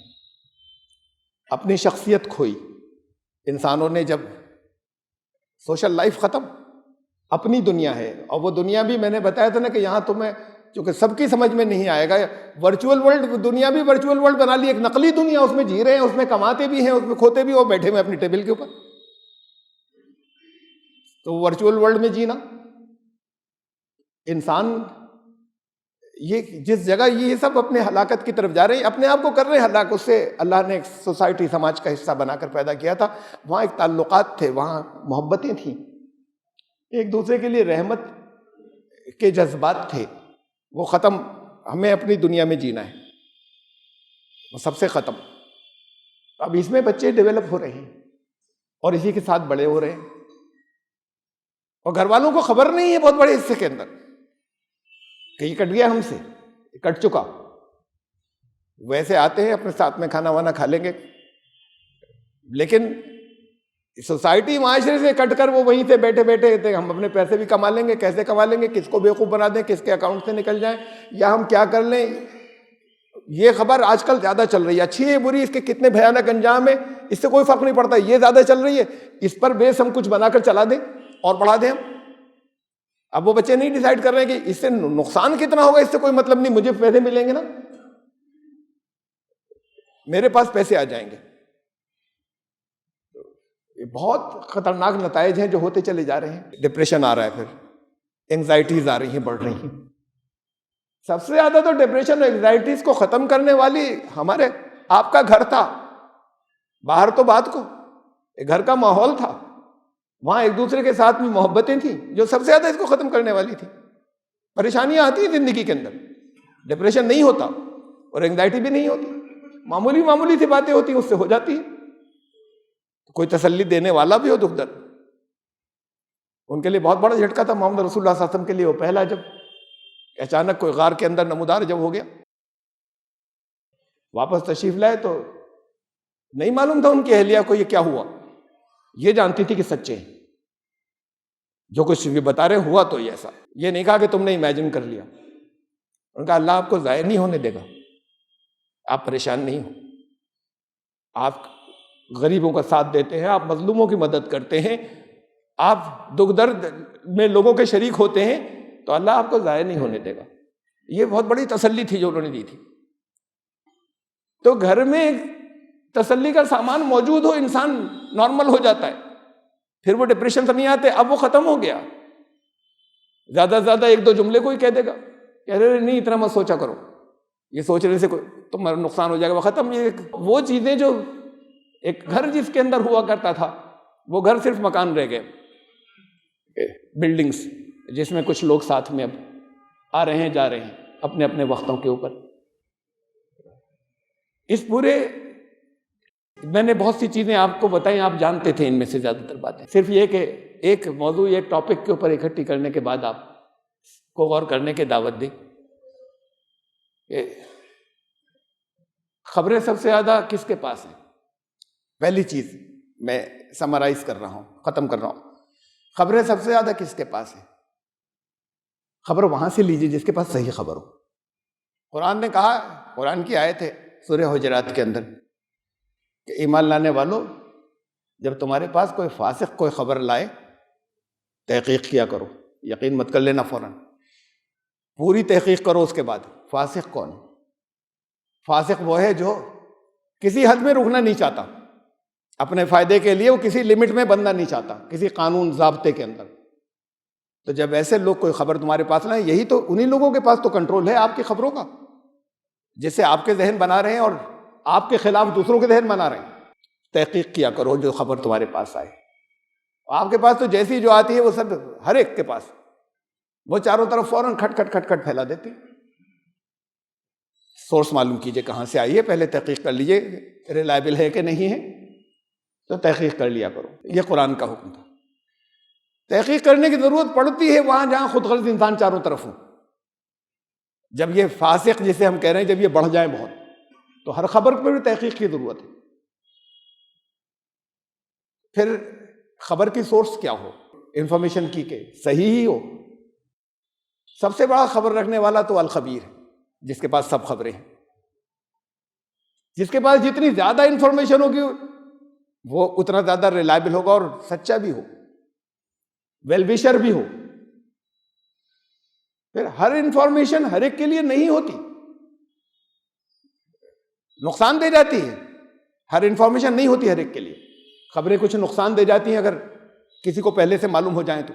اپنی شخصیت کھوئی، انسانوں نے جب سوشل لائف ختم، اپنی دنیا ہے، اور وہ دنیا بھی میں نے بتایا تھا نا کہ یہاں تمہیں چونکہ سب کی سمجھ میں نہیں آئے گا، ورچوئل ورلڈ دنیا بھی ورچوئل ورلڈ بنا لی، ایک نقلی دنیا، اس میں جی رہے ہیں، اس میں کماتے بھی ہیں، اس میں کھوتے بھی، اور بیٹھے ہوئے اپنی ٹیبل کے اوپر، تو ورچوئل ورلڈ میں جینا انسان، یہ جس جگہ یہ سب اپنے ہلاکت کی طرف جا رہے ہیں، اپنے آپ کو کر رہے ہیں ہلاک، اس سے اللہ نے ایک سوسائٹی سماج کا حصہ بنا کر پیدا کیا تھا، وہاں ایک تعلقات تھے، وہاں محبتیں تھیں، ایک دوسرے کے لیے رحمت کے جذبات تھے، وہ ختم، ہمیں اپنی دنیا میں جینا ہے، وہ سب سے ختم۔ اب اس میں بچے ڈیولپ ہو رہے ہیں اور اسی کے ساتھ بڑے ہو رہے ہیں، اور گھر والوں کو خبر نہیں ہے بہت بڑے حصے کے اندر کہ یہ کٹ گیا ہم سے، یہ کٹ چکا. ویسے آتے ہیں اپنے ساتھ میں کھانا وانا کھا لیں گے، لیکن سوسائٹی معاشرے سے کٹ کر وہ وہیں سے بیٹھے بیٹھے ہم اپنے پیسے بھی کما لیں گے، کیسے کما لیں گے، کس کو بیوقوف بنا دیں، کس کے اکاؤنٹ سے نکل جائیں، یا ہم کیا کر لیں. یہ خبر آج کل زیادہ چل رہی ہے، اچھی ہے بری، اس کے کتنے بھیانک انجام ہے اس سے کوئی فرق نہیں پڑتا. یہ زیادہ چل رہی ہے، اس پر بیس ہم کچھ بنا کر چلا دیں اور بڑھا دیں ہم. اب وہ بچے نہیں ڈیسائیڈ کر رہے ہیں کہ اس سے نقصان کتنا ہوگا، اس سے کوئی مطلب نہیں، مجھے پیسے ملیں گے نا، میرے پاس پیسے آ جائیں گے. یہ بہت خطرناک نتائج ہیں جو ہوتے چلے جا رہے ہیں. ڈپریشن آ رہا ہے، پھر اینگزائٹیز آ رہی ہیں، بڑھ رہی ہیں. سب سے زیادہ تو ڈپریشن اور اینگزائٹیز کو ختم کرنے والی ہمارے آپ کا گھر تھا. باہر تو بات کو، گھر کا ماحول تھا، وہاں ایک دوسرے کے ساتھ میں محبتیں تھیں جو سب سے زیادہ اس کو ختم کرنے والی تھی. پریشانیاں آتی ہیں زندگی کے اندر، ڈپریشن نہیں ہوتا اور اینگزائٹی بھی نہیں ہوتی، معمولی سی باتیں ہوتی ہیں اس سے ہو جاتی ہیں. کوئی تسلی دینے والا بھی ہو دکھ درد. ان کے لیے بہت بڑا جھٹکا تھا محمد رسول اللہ صلی اللہ علیہ وسلم کے لیے. وہ پہلا جب اچانک کوئی غار کے اندر نمودار جب ہو گیا، واپس تشریف لائے تو نہیں معلوم تھا ان کی اہلیہ کو یہ کیا ہوا. یہ جانتی تھی کہ سچے ہیں، جو کچھ بھی بتا رہے ہوا تو یہ ایسا. یہ نہیں کہا کہ تم نے امیجن کر لیا. ان کا اللہ آپ کو ضائع نہیں ہونے دے گا، آپ پریشان نہیں ہو، آپ غریبوں کا ساتھ دیتے ہیں، آپ مظلوموں کی مدد کرتے ہیں، آپ دکھ درد میں لوگوں کے شریک ہوتے ہیں، تو اللہ آپ کو ضائع نہیں ہونے دے گا. یہ بہت بڑی تسلی تھی جو انہوں نے دی تھی. تو گھر میں تسلی کا سامان موجود ہو، انسان نارمل ہو جاتا ہے، پھر وہ ڈپریشن سے نہیں آتے. اب وہ ختم ہو گیا. زیادہ سے زیادہ ایک دو جملے کوئی کہہ دے گا، کہہ رہے نہیں اتنا مت سوچا کرو، یہ سوچنے سے کوئی تمہارا نقصان ہو جائے گا، وہ ختم. یہ وہ چیزیں جو ایک گھر جس کے اندر ہوا کرتا تھا، وہ گھر صرف مکان رہ گئے، بلڈنگز جس میں کچھ لوگ ساتھ میں اب آ رہے ہیں جا رہے ہیں اپنے اپنے وقتوں کے اوپر. اس پورے میں نے بہت سی چیزیں آپ کو بتائیں، آپ جانتے تھے ان میں سے زیادہ تر باتیں. صرف یہ کہ ایک موضوع ایک ٹاپک کے اوپر اکٹھی کرنے کے بعد آپ کو غور کرنے کی دعوت دی. خبریں سب سے زیادہ کس کے پاس ہیں؟ پہلی چیز میں سمرائز کر رہا ہوں، ختم کر رہا ہوں. خبریں سب سے زیادہ کس کے پاس ہیں؟ خبر وہاں سے لیجیے جس کے پاس صحیح خبر ہو. قرآن نے کہا، قرآن کی آیت ہے سورہ حجرات کے اندر کہ ایمان لانے والو، جب تمہارے پاس کوئی فاسق کوئی خبر لائے، تحقیق کیا کرو، یقین مت کر لینا فوراً، پوری تحقیق کرو. اس کے بعد فاسق کون؟ فاسق وہ ہے جو کسی حد میں رکنا نہیں چاہتا، اپنے فائدے کے لیے وہ کسی لمٹ میں بننا نہیں چاہتا، کسی قانون ضابطے کے اندر. تو جب ایسے لوگ کوئی خبر تمہارے پاس لائیں، یہی تو انہی لوگوں کے پاس تو کنٹرول ہے آپ کی خبروں کا، جس سے آپ کے ذہن بنا رہے ہیں اور آپ کے خلاف دوسروں کے ذہن بنا رہے ہیں. تحقیق کیا کرو جو خبر تمہارے پاس آئے. آپ کے پاس تو جیسی جو آتی ہے وہ سب ہر ایک کے پاس، وہ چاروں طرف فوراً کھٹ کھٹ کھٹ کھٹ پھیلا دیتی. سورس معلوم کیجئے کہاں سے آئی ہے، پہلے تحقیق کر لیجئے ریلائبل ہے کہ نہیں ہے، تو تحقیق کر لیا کرو. یہ قرآن کا حکم تھا. تحقیق کرنے کی ضرورت پڑتی ہے وہاں جہاں خود غرض انسان چاروں طرف ہو. جب یہ فاسق جسے ہم کہہ رہے ہیں جب یہ بڑھ جائیں بہت، تو ہر خبر پر بھی تحقیق کی ضرورت ہے. پھر خبر کی سورس کیا ہو، انفارمیشن کی کہ صحیح ہی ہو. سب سے بڑا خبر رکھنے والا تو الخبیر ہے، جس کے پاس سب خبریں ہیں. جس کے پاس جتنی زیادہ انفارمیشن ہوگی وہ اتنا زیادہ ریلائبل ہوگا اور سچا بھی ہو، ویل وشر بھی ہو. پھر ہر انفارمیشن ہر ایک کے لیے نہیں ہوتی، نقصان دے جاتی ہے. ہر انفارمیشن نہیں ہوتی ہر ایک کے لیے. خبریں کچھ نقصان دے جاتی ہیں اگر کسی کو پہلے سے معلوم ہو جائیں تو.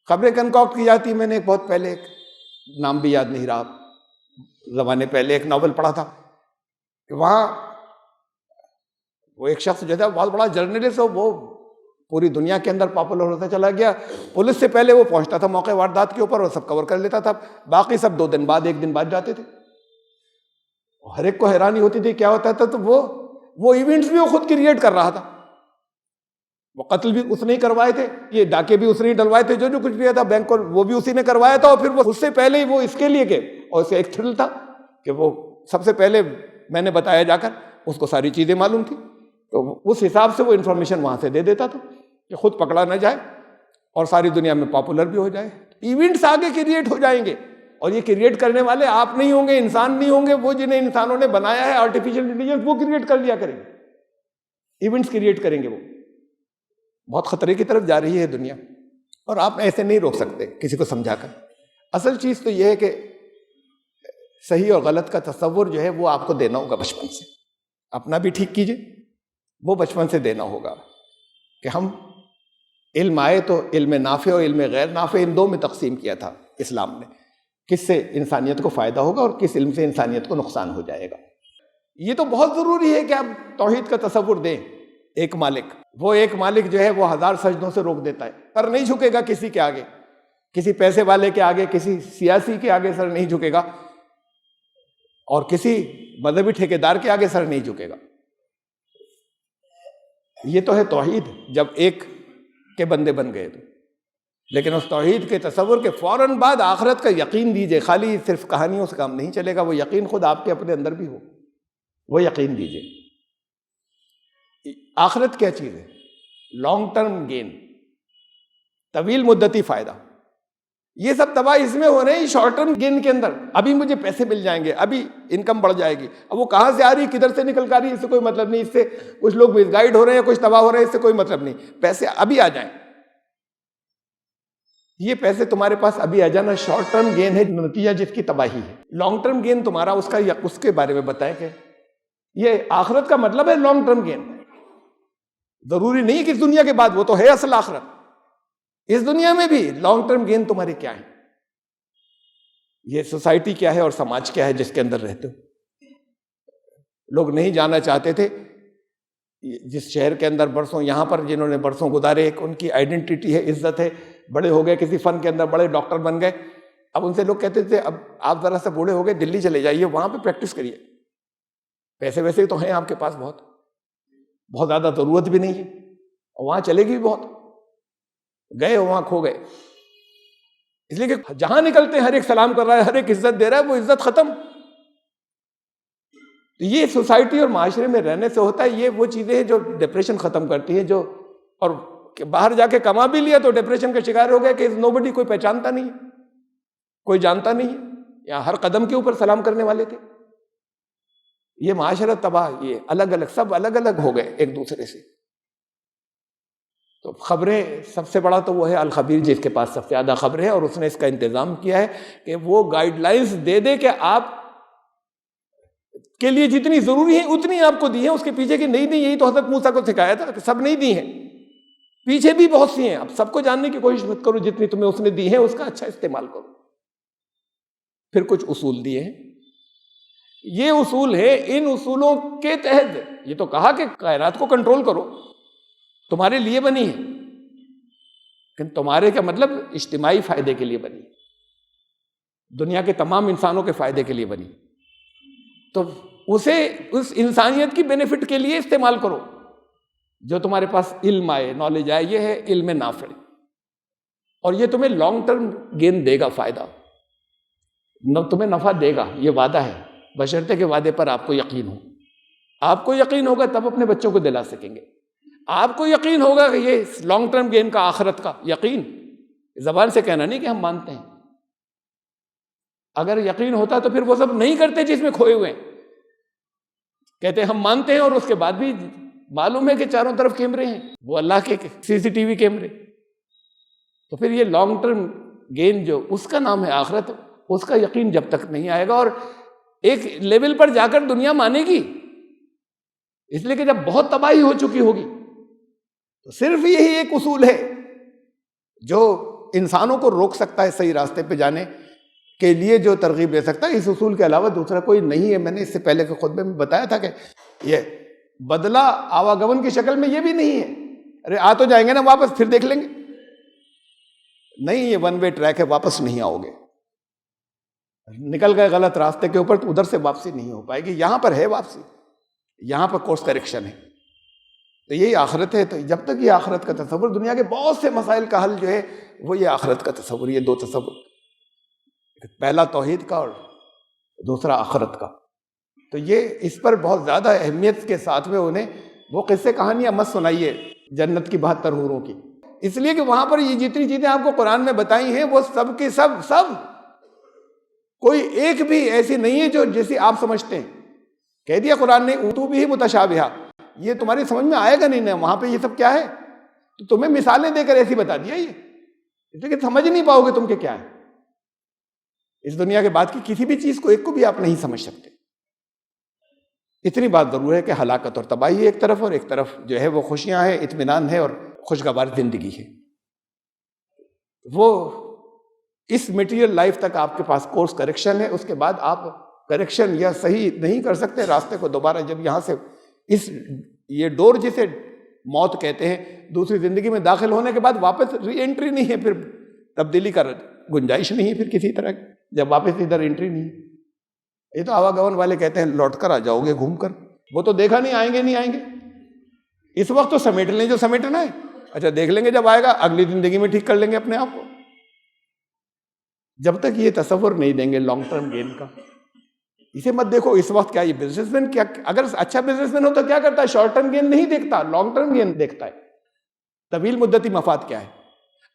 خبریں کنکاکٹ کی جاتی ہیں. میں نے ایک بہت پہلے ایک نام بھی یاد نہیں رہا، زمانے پہلے ایک ناول پڑھا تھا کہ وہاں وہ ایک شخص جو تھا بہت بڑا جرنلسٹ ہو، وہ پوری دنیا کے اندر پاپولر ہوتا چلا گیا. پولیس سے پہلے وہ پہنچتا تھا موقع واردات کے اوپر اور سب کور کر لیتا تھا. باقی سب 2 دن بعد 1 دن بعد جاتے تھے. ہر ایک کو حیرانی ہوتی تھی کیا ہوتا تھا. تو وہ ایونٹس بھی وہ خود کریٹ کر رہا تھا. وہ قتل بھی اس نے ہی کروائے تھے، یہ ڈاکے بھی اس نے ہی ڈلوائے تھے، جو کچھ بھی تھا بینک کو وہ بھی اسی نے کروایا تھا، اور پھر وہ اس سے پہلے ہی وہ اس کے لیے کہ، اور اسے ایک تھرل تھا کہ وہ سب سے پہلے میں نے بتایا جا کر، اس کو ساری چیزیں معلوم تھی، تو اس حساب سے وہ انفارمیشن وہاں سے دے دیتا تھا کہ خود پکڑا نہ جائے اور ساری دنیا میں پاپولر بھی ہو جائے۔ ایونٹس آگے کریٹ ہو جائیں گے، اور یہ کریٹ کرنے والے آپ نہیں ہوں گے، انسان نہیں ہوں گے، وہ جنہیں انسانوں نے بنایا ہے آرٹیفیشیل انٹیلیجنس، وہ کریٹ کر لیا کریں گے، ایونٹس کریٹ کریں گے۔ وہ بہت خطرے کی طرف جا رہی ہے دنیا، اور آپ ایسے نہیں روک سکتے کسی کو سمجھا کر۔ اصل چیز تو یہ ہے کہ صحیح اور غلط کا تصور جو ہے وہ آپ کو دینا ہوگا بچپن سے، اپنا بھی ٹھیک کیجئے، وہ بچپن سے دینا ہوگا کہ ہم علم آئے تو علم نافع اور علم غیر نافع ان دو میں تقسیم کیا تھا اسلام نے، کس سے انسانیت کو فائدہ ہوگا اور کس علم سے انسانیت کو نقصان ہو جائے گا۔ یہ تو بہت ضروری ہے کہ آپ توحید کا تصور دیں۔ ایک مالک، وہ ایک مالک جو ہے وہ 1000 سجدوں سے روک دیتا ہے، سر نہیں جھکے گا کسی کے آگے، کسی پیسے والے کے آگے، کسی سیاسی کے آگے سر نہیں جھکے گا، اور کسی مذہبی ٹھیکیدار کے آگے سر نہیں جھکے گا۔ یہ تو ہے توحید، جب ایک کے بندے بن گئے تو۔ لیکن اس توحید کے تصور کے فوراً بعد آخرت کا یقین دیجئے، خالی صرف کہانیوں سے کام نہیں چلے گا، وہ یقین خود آپ کے اپنے اندر بھی ہو، وہ یقین دیجئے۔ آخرت کیا چیز ہے؟ لانگ ٹرم گین، طویل مدتی فائدہ۔ یہ سب تباہ اس میں ہو رہے ہیں شارٹ ٹرم گین کے اندر، ابھی مجھے پیسے مل جائیں گے، ابھی انکم بڑھ جائے گی، اب وہ کہاں سے آ رہی، کدھر سے نکل کر آ رہی، اس سے کوئی مطلب نہیں، اس سے کچھ لوگ مس گائیڈ ہو رہے ہیں، کچھ تباہ ہو رہے ہیں، اس سے کوئی مطلب نہیں، پیسے ابھی آ جائیں، یہ پیسے تمہارے پاس ابھی آ جانا شارٹ ٹرم گین ہے، نتیجہ جس کی تباہی ہے۔ لانگ ٹرم گین تمہارا اس کے بارے میں بتائیں کہ یہ آخرت کا مطلب ہے لانگ ٹرم گین، ضروری نہیں کہ اس دنیا کے بعد، وہ تو ہے اصل آخرت، اس دنیا میں بھی لانگ ٹرم گین تمہارے کیا ہے، یہ سوسائٹی کیا ہے اور سماج کیا ہے جس کے اندر رہتے ہو۔ لوگ نہیں جانا چاہتے تھے جس شہر کے اندر برسوں، یہاں پر جنہوں نے برسوں گزارے، ایک ان کی آئیڈینٹی ہے، عزت ہے، بڑے ہو گئے کسی فن کے اندر، بڑے ڈاکٹر بن گئے، اب ان سے لوگ کہتے تھے اب آپ ذرا سے بوڑھے ہو گئے، دلی چلے جائیے، وہاں پہ پریکٹس کریے، پیسے ویسے تو ہیں آپ کے پاس بہت زیادہ ضرورت بھی نہیں ہے، اور وہاں چلے گی بھی بہت، گئے وہاں کھو گئے، اس لیے کہ جہاں نکلتے ہیں ہر ایک سلام کر رہا ہے، ہر ایک عزت دے رہا ہے، وہ عزت ختم۔ تو یہ سوسائٹی اور معاشرے میں رہنے سے ہوتا ہے، یہ وہ چیزیں ہیں جو ڈپریشن ختم کرتی ہیں، جو اور کہ باہر جا کے کما بھی لیا تو ڈپریشن کا شکار ہو گیا کہ نوبڈی، کوئی پہچانتا نہیں، کوئی جانتا نہیں، یا ہر قدم کے اوپر سلام کرنے والے تھے۔ یہ معاشرت تباہ، یہ الگ الگ، سب الگ الگ ہو گئے ایک دوسرے سے۔ تو خبریں سب سے بڑا تو وہ ہے الخبیر، جس کے پاس سب سے زیادہ خبریں ہیں، اور اس نے اس کا انتظام کیا ہے کہ وہ گائیڈ لائنز دے دے کہ آپ کے لیے جتنی ضروری ہیں اتنی آپ کو دی ہیں، اس کے پیچھے کی نہیں دی، یہی تو حضرت موسیٰ کو سکھایا تھا کہ سب نہیں دی ہیں، پیچھے بھی بہت سی ہیں، اب سب کو جاننے کی کوشش مت کرو، جتنی تمہیں اس نے دی ہیں اس کا اچھا استعمال کرو۔ پھر کچھ اصول دیے ہیں، یہ اصول ہے، ان اصولوں کے تحت یہ تو کہا کہ کائنات کو کنٹرول کرو، تمہارے لیے بنی ہے، لیکن تمہارے کا مطلب اجتماعی فائدے کے لیے بنی، دنیا کے تمام انسانوں کے فائدے کے لیے بنی، تو اسے اس انسانیت کی بینیفٹ کے لیے استعمال کرو۔ جو تمہارے پاس علم آئے، نالج آئے، یہ ہے علم نافع، اور یہ تمہیں لانگ ٹرم گین دے گا، فائدہ تمہیں نفع دے گا، یہ وعدہ ہے، بشرطے کے وعدے پر آپ کو یقین ہو۔ آپ کو یقین ہوگا تب اپنے بچوں کو دلا سکیں گے، آپ کو یقین ہوگا کہ یہ لانگ ٹرم گین کا، آخرت کا یقین، زبان سے کہنا نہیں کہ ہم مانتے ہیں، اگر یقین ہوتا تو پھر وہ سب نہیں کرتے جس میں کھوئے ہوئے ہیں، کہتے ہیں ہم مانتے ہیں اور اس کے بعد بھی معلوم ہے کہ چاروں طرف کیمرے ہیں، وہ اللہ کے CCTV کیمرے، تو پھر یہ لانگ ٹرم گین جو اس کا نام ہے آخرت، اس کا یقین جب تک نہیں آئے گا، اور ایک لیول پر جا کر دنیا مانے گی، اس لیے کہ جب بہت تباہی ہو چکی ہوگی، تو صرف یہی ایک اصول ہے جو انسانوں کو روک سکتا ہے صحیح راستے پہ جانے کے لیے، جو ترغیب دے سکتا ہے، اس اصول کے علاوہ دوسرا کوئی نہیں ہے۔ میں نے اس سے پہلے کے خطبے میں بتایا تھا کہ یہ بدلہ آواگمن کی شکل میں یہ بھی نہیں ہے، ارے آ تو جائیں گے نا واپس، پھر دیکھ لیں گے، نہیں، یہ ون وے ٹریک ہے، واپس نہیں آؤ گے، نکل گئے غلط راستے کے اوپر تو ادھر سے واپسی نہیں ہو پائے گی، یہاں پر ہے واپسی، یہاں پر کورس کریکشن ہے، تو یہی آخرت ہے. تو جب تک یہ آخرت کا تصور، دنیا کے بہت سے مسائل کا حل جو ہے وہ یہ آخرت کا تصور، یہ دو تصور، پہلا توحید کا اور دوسرا آخرت کا. تو یہ اس پر بہت زیادہ اہمیت کے ساتھ میں انہیں وہ قصے کہانیاں مت سنائیے جنت کی 72 حوروں کی، اس لیے کہ وہاں پر یہ جتنی چیزیں آپ کو قرآن میں بتائی ہیں وہ سب کی سب کوئی ایک بھی ایسی نہیں ہے جو جیسی آپ سمجھتے ہیں. کہہ دیا قرآن نے اوتو بھی متشابہہ، یہ تمہاری سمجھ میں آئے گا نہیں نا وہاں پہ یہ سب کیا ہے، تو تمہیں مثالیں دے کر ایسی بتا دیا یہ، اس لیے کہ سمجھ نہیں پاؤ گے تم کہ کیا ہے. اس دنیا کے بعد کی کسی بھی چیز کو ایک کو بھی آپ نہیں سمجھ سکتے. اتنی بات ضرور ہے کہ ہلاکت اور تباہی ایک طرف، اور ایک طرف جو ہے وہ خوشیاں ہیں، اطمینان ہے اور خوشگوار زندگی ہے. وہ اس میٹیریل لائف تک آپ کے پاس کورس کریکشن ہے، اس کے بعد آپ کریکشن یا صحیح نہیں کر سکتے راستے کو دوبارہ. جب یہاں سے یہ ڈور جسے موت کہتے ہیں، دوسری زندگی میں داخل ہونے کے بعد واپس ری انٹری نہیں ہے، پھر تبدیلی کا گنجائش نہیں ہے پھر کسی طرح کی، جب واپس ادھر انٹری نہیں ہے. یہ تو آواگمن والے کہتے ہیں لوٹ کر آ جاؤ گے گھوم کر، وہ تو دیکھا نہیں آئیں گے نہیں آئیں گے. اس وقت تو سمیٹ لیں جو سمیٹنا ہے، اچھا دیکھ لیں گے جب آئے گا اگلی زندگی میں ٹھیک کر لیں گے اپنے آپ کو. جب تک یہ تصور نہیں دیں گے لانگ ٹرم گین کا، اسے مت دیکھو. اس وقت کیا یہ بزنس مین کیا، اگر اچھا بزنس مین ہو تو کیا کرتا ہے، شارٹ ٹرم گین نہیں دیکھتا، لانگ ٹرم گین دیکھتا ہے. طویل مدتی مفاد کیا ہے.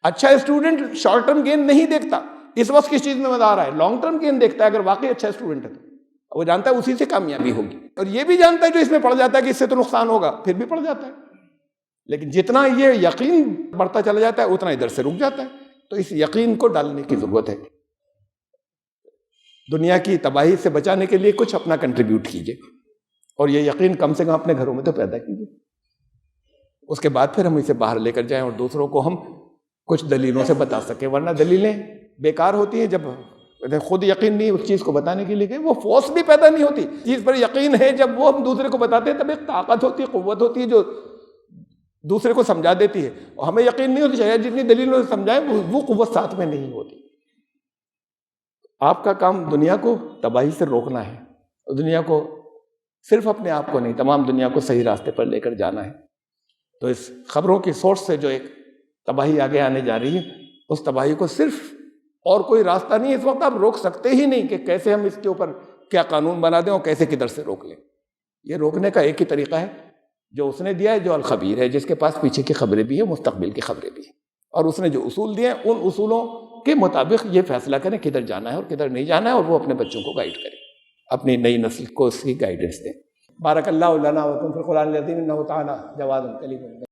اچھا اسٹوڈنٹ شارٹ ٹرم گین نہیں دیکھتا، اس وقت کس چیز میں مزہ آ رہا ہے، لانگ ٹرم گین دیکھتا ہے. اگر واقعی اچھا اسٹوڈنٹ ہے تو وہ جانتا ہے اسی سے کامیابی ہوگی، اور یہ بھی جانتا ہے جو اس میں پڑ جاتا ہے کہ اس سے تو نقصان ہوگا، پھر بھی پڑ جاتا ہے. لیکن جتنا یہ یقین بڑھتا چلا جاتا ہے اتنا ادھر سے رک جاتا ہے. تو اس یقین کو ڈالنے کی ضرورت ہے. دنیا کی تباہی سے بچانے کے لیے کچھ اپنا کنٹریبیوٹ کیجئے، اور یہ یقین کم سے کم اپنے گھروں میں تو پیدا کیجئے. اس کے بعد پھر ہم اسے باہر لے کر جائیں اور دوسروں کو ہم کچھ دلیلوں سے بتا سکیں. ورنہ دلیلیں بیکار ہوتی ہیں جب خود یقین نہیں اس چیز کو بتانے کے لیے، کہ وہ فورس بھی پیدا نہیں ہوتی. چیز پر یقین ہے جب وہ ہم دوسرے کو بتاتے ہیں تب ایک طاقت ہوتی ہے، قوت ہوتی ہے جو دوسرے کو سمجھا دیتی ہے. اور ہمیں یقین نہیں ہوتی، شاید جتنی دلیلوں سے سمجھائیں وہ قوت ساتھ میں نہیں ہوتی. آپ کا کام دنیا کو تباہی سے روکنا ہے، اور دنیا کو صرف اپنے آپ کو نہیں تمام دنیا کو صحیح راستے پر لے کر جانا ہے. تو اس خبروں کی سورس سے جو ایک تباہی آگے آنے جا رہی ہے، اس تباہی کو صرف اور کوئی راستہ نہیں اس وقت آپ روک سکتے ہی نہیں کہ کیسے ہم اس کے اوپر کیا قانون بنا دیں اور کیسے کدھر سے روک لیں. یہ روکنے کا ایک ہی طریقہ ہے جو اس نے دیا ہے، جو الخبیر ہے، جس کے پاس پیچھے کی خبریں بھی ہیں، مستقبل کی خبریں بھی ہیں، اور اس نے جو اصول دیے ہیں ان اصولوں کے مطابق یہ فیصلہ کریں کدھر جانا ہے اور کدھر نہیں جانا ہے، اور وہ اپنے بچوں کو گائیڈ کریں، اپنی نئی نسل کو اس کی گائیڈنس دیں. بارک اللہ لنا و لکم فی القرآن العظیم انہ تعالی جواد کلیم.